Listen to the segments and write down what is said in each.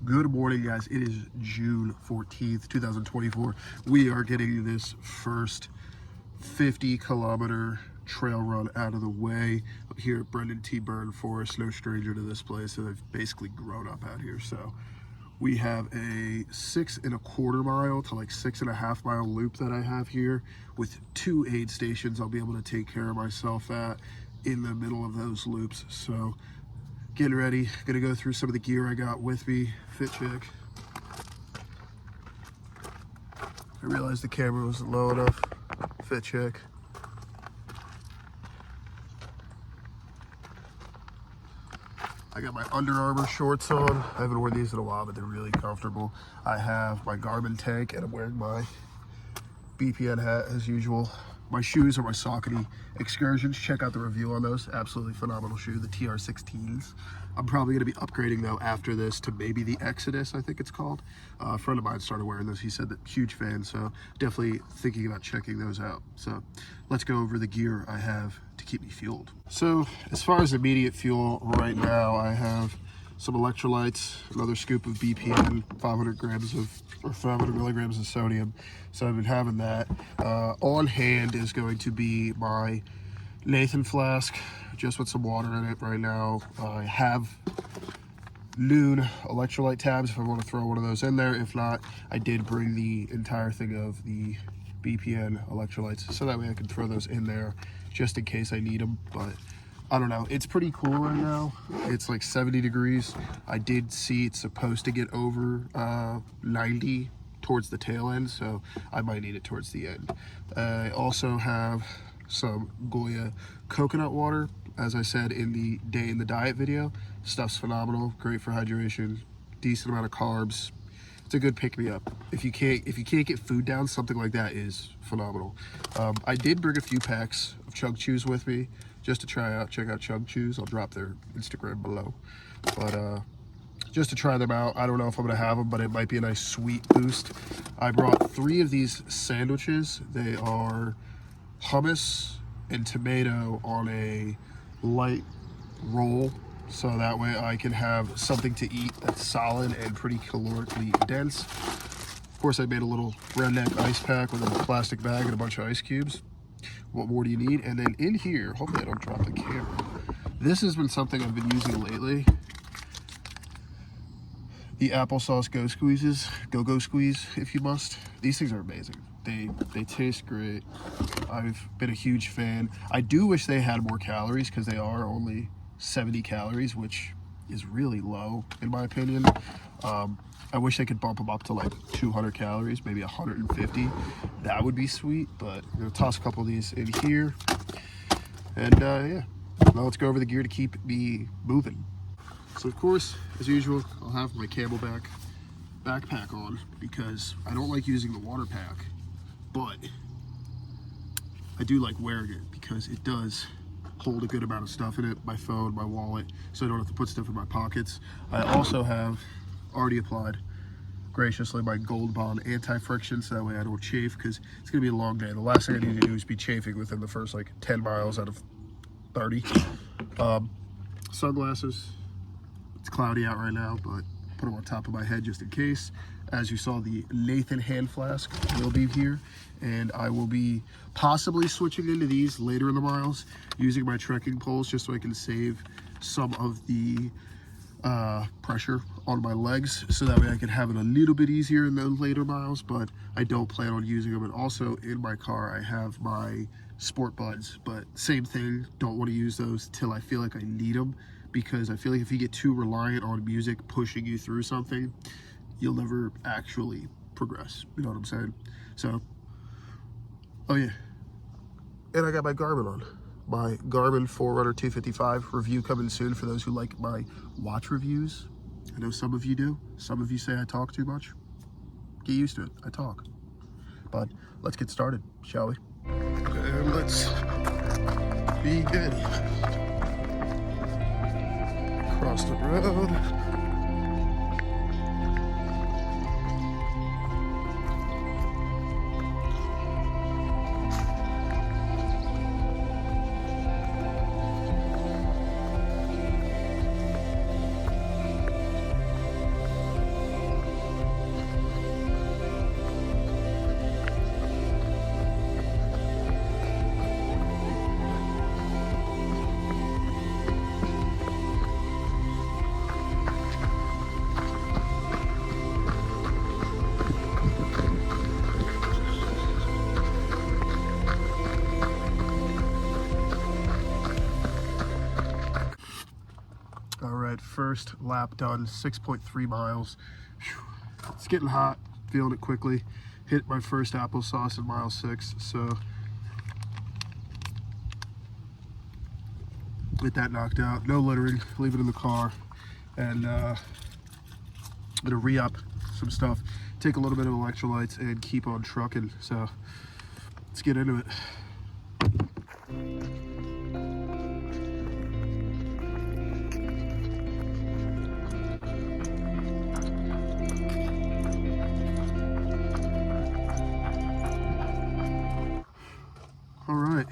Good morning, guys. It is June 14th, 2024. We are getting this first 50-kilometer trail run out of the way here at Brendan T. Byrne Forest. No stranger to this place, and I've basically grown up out here. So we have a 6.25 mile to like 6.5 mile loop that I have here with 2 aid stations I'll be able to take care of myself at in the middle of those loops. So getting ready, gonna go through some of the gear I got with me. Fit check. I realized the camera wasn't low enough. Fit check. I got my Under Armour shorts on. I haven't worn these in a while, but they're really comfortable. I have my Garmin tank, and I'm wearing my BPN hat as usual. My shoes are my Saucony Excursions. Check out the review on those. Absolutely phenomenal shoe, the TR16s. I'm probably going to be upgrading though after this to maybe the Exodus, I think it's called. A friend of mine started wearing those. He said that huge fan, so definitely thinking about checking those out. So let's go over the gear I have to keep me fueled. So as far as immediate fuel right now, I have some electrolytes, another scoop of BPN, 500 milligrams of sodium. So I've been having that. On hand is going to be my Nathan flask, just with some water in it right now. I have Nuun electrolyte tabs if I want to throw one of those in there. If not, I did bring the entire thing of the BPN electrolytes, so that way I can throw those in there just in case I need them. But I don't know, it's pretty cool right now. It's like 70 degrees. I did see it's supposed to get over 90 towards the tail end, so I might need it towards the end. I also have some Goya coconut water. As I said in the day in the diet video, stuff's phenomenal, great for hydration, decent amount of carbs. It's a good pick-me-up. If you can't get food down, something like that is phenomenal. I did bring a few packs of Chug Chews with me just to try out. Check out Chug Chews. I'll drop their Instagram below. But just to try them out. I don't know if I'm gonna have them, but it might be a nice sweet boost. I brought 3 of these sandwiches. They are hummus and tomato on a light roll, so that way I can have something to eat that's solid and pretty calorically dense. Of course, I made a little redneck ice pack with a plastic bag and a bunch of ice cubes. What more do you need? And then in here, hopefully I don't drop the camera, this has been something I've been using lately. The applesauce Go Squeezes, Go Squeeze if you must. These things are amazing. They taste great. I've been a huge fan. I do wish they had more calories because they are only 70 calories, which is really low in my opinion. I wish they could bump them up to like 200 calories, maybe 150. That would be sweet, but I'm gonna toss a couple of these in here. And yeah, now let's go over the gear to keep me moving. So of course, as usual, I'll have my Camelback backpack on because I don't like using the water pack, but I do like wearing it because it does hold a good amount of stuff in it, my phone, my wallet, so I don't have to put stuff in my pockets. I also have already applied graciously my Gold Bond anti-friction, so that way I don't chafe, because it's gonna be a long day. The last thing I need to do is be chafing within the first like 10 miles out of 30. Sunglasses. It's cloudy out right now, but put them on top of my head just in case. As you saw, the Nathan hand flask will be here, and I will be possibly switching into these later in the miles, using my trekking poles just so I can save some of the pressure on my legs, so that way I can have it a little bit easier in those later miles, but I don't plan on using them. And also in my car, I have my Sport Buds, but same thing, don't want to use those till I feel like I need them, because I feel like if you get too reliant on music pushing you through something, you'll never actually progress. You know what I'm saying? So, oh yeah. And I got my Garmin on. My Garmin Forerunner 255 review coming soon for those who like my watch reviews. I know some of you do. Some of you say I talk too much. Get used to it. I talk. But let's get started, shall we? And let's begin. Across the road. first lap done, 6.3 miles. Whew. It's getting hot, feeling it quickly. Hit my first applesauce at mile 6, so get that knocked out. No littering, leave it in the car, and I'm gonna re-up some stuff, take a little bit of electrolytes, and keep on trucking. So let's get into it. All right,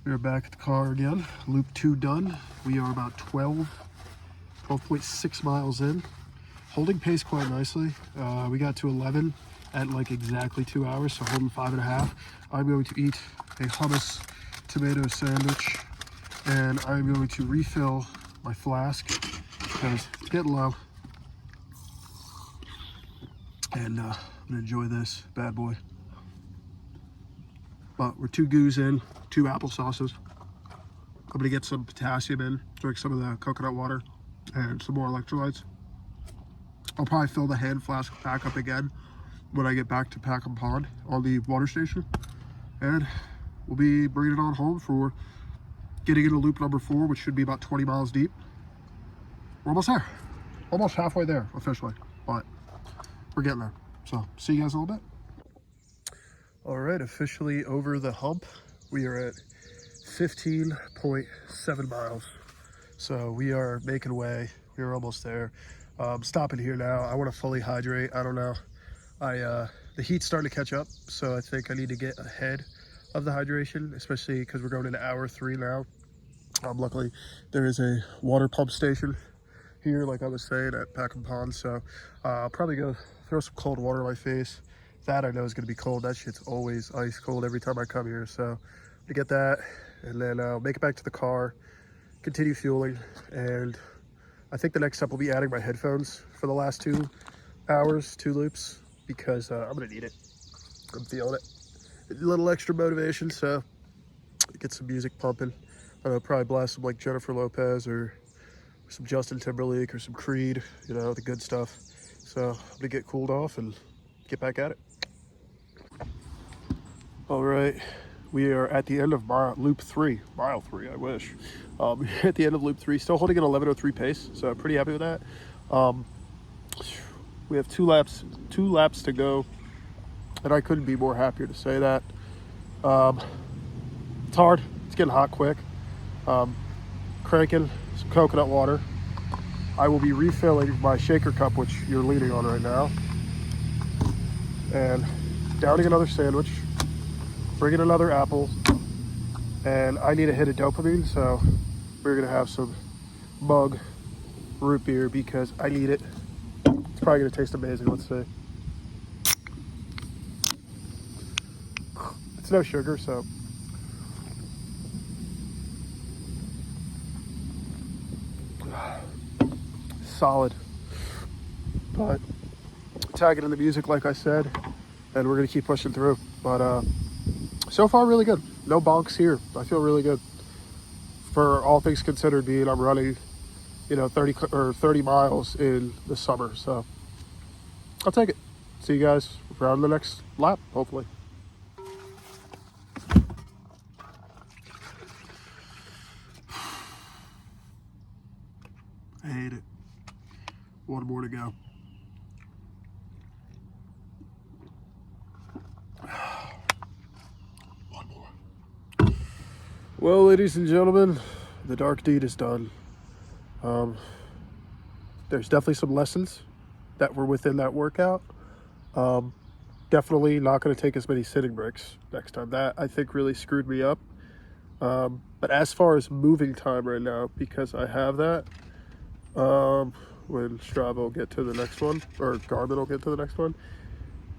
we are back at the car again. Loop 2 done. We are about 12.6 miles in. Holding pace quite nicely. We got to 11 at like exactly 2 hours, so holding 5.5. I'm going to eat a hummus tomato sandwich, and I'm going to refill my flask because it's getting low. And I'm gonna enjoy this bad boy. But we're 2 goos in, 2 applesauces. I'm gonna get some potassium in, drink some of the coconut water, and some more electrolytes. I'll probably fill the hand flask back up again when I get back to Packham Pond on the water station. And we'll be bringing it on home for getting into loop number 4, which should be about 20 miles deep. We're almost there. Almost halfway there, officially. But we're getting there. So, see you guys in a little bit. All right, officially over the hump. We are at 15.7 miles. So we are making way. We're almost there. Stopping here now. I want to fully hydrate. I don't know. The heat's starting to catch up, so I think I need to get ahead of the hydration, especially because we're going into hour 3 now. Luckily, there is a water pump station here, like I was saying, at Packham Pond. So I'll probably go throw some cold water in my face. That I know is going to be cold. That shit's always ice cold every time I come here. So to get that, and then make it back to the car, continue fueling, and I think the next step will be adding my headphones for the last 2 hours, 2 loops, because I'm gonna need it. I'm feeling it. A little extra motivation, so get some music pumping. I don't know, probably blast some like Jennifer Lopez or some Justin Timberlake or some Creed, you know, the good stuff. So I'm gonna get cooled off and get back at it. All right, we are at the end of loop 3, mile 3, I wish. At the end of loop 3, still holding an 11:03 pace, so I'm pretty happy with that. We have 2 laps to go, and I couldn't be more happier to say that. It's hard, it's getting hot quick. Cranking some coconut water. I will be refilling my shaker cup, which you're leaning on right now, and downing another sandwich, bringing another apple, and I need a hit of dopamine, so we're gonna have some mug root beer because I need it. It's probably gonna taste amazing. Let's see. It's no sugar, so solid. But tagging in the music, like I said, and we're gonna keep pushing through. But so far, really good. No bonks here. I feel really good. For all things considered, being I'm running, you know, 30 miles in the summer. So I'll take it. See you guys around the next lap, hopefully. I hate it. 1 more to go. Well, ladies and gentlemen, the dark deed is done. There's definitely some lessons that were within that workout. Definitely not going to take as many sitting breaks next time. That, I think, really screwed me up. But as far as moving time right now, because I have that, when Strava will get to the next one, or Garmin will get to the next one,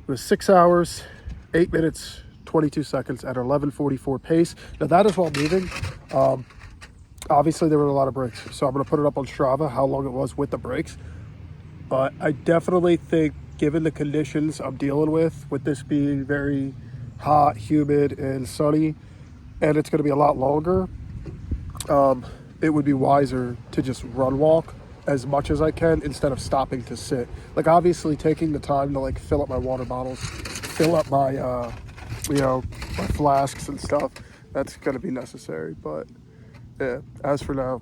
it was 6 hours, 8 minutes, 22 seconds at 11:44 pace. Now that is while moving. Obviously there were a lot of breaks, so I'm going to put it up on Strava how long it was with the breaks. But I definitely think, given the conditions I'm dealing with this being very hot, humid, and sunny, and it's going to be a lot longer, it would be wiser to just run walk as much as I can instead of stopping to sit. Like obviously taking the time to like fill up my water bottles, fill up my, my flasks and stuff. That's going to be necessary. But yeah, as for now,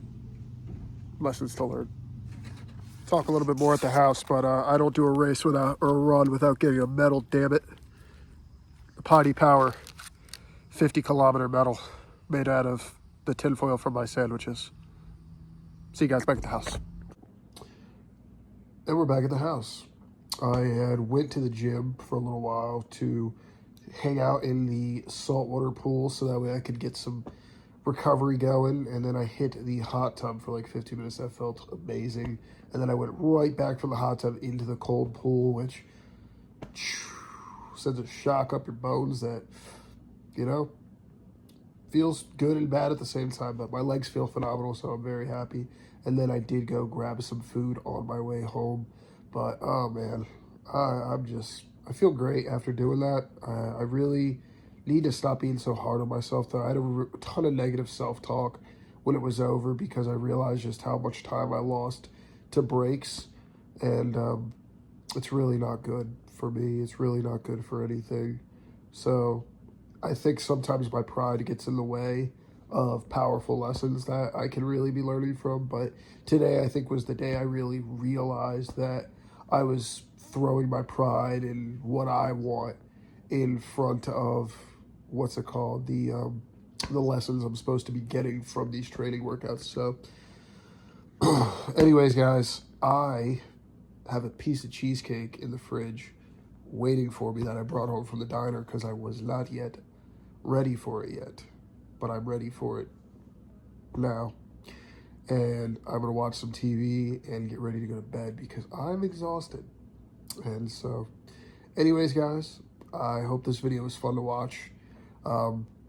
lessons to learn. Talk a little bit more at the house, but I don't do a race without, or a run without getting a medal, damn it. The Potty Power 50-kilometer medal made out of the tinfoil from my sandwiches. See you guys back at the house. And we're back at the house. I had went to the gym for a little while to hang out in the saltwater pool so that way I could get some recovery going, and then I hit the hot tub for like 15 minutes. That felt amazing. And then I went right back from the hot tub into the cold pool, which sends a shock up your bones that, feels good and bad at the same time, but my legs feel phenomenal, so I'm very happy. And then I did go grab some food on my way home, but oh man, I feel great after doing that. I really need to stop being so hard on myself, though. I had a ton of negative self-talk when it was over because I realized just how much time I lost to breaks, and it's really not good for me. It's really not good for anything. So I think sometimes my pride gets in the way of powerful lessons that I can really be learning from. But today I think was the day I really realized that I was throwing my pride and what I want in front of the lessons I'm supposed to be getting from these training workouts. So anyways, guys, I have a piece of cheesecake in the fridge waiting for me that I brought home from the diner because I was not yet ready for it yet, but I'm ready for it now. And I'm going to watch some TV and get ready to go to bed because I'm exhausted. And so, anyways, guys, I hope this video was fun to watch.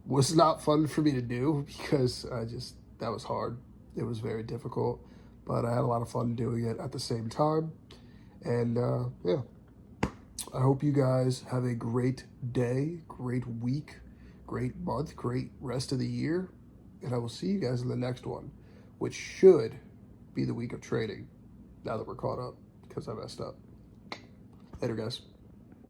Was not fun for me to do because that was hard. It was very difficult, but I had a lot of fun doing it at the same time. And yeah, I hope you guys have a great day, great week, great month, great rest of the year. And I will see you guys in the next one, which should be the week of training now that we're caught up because I messed up. Later, guys.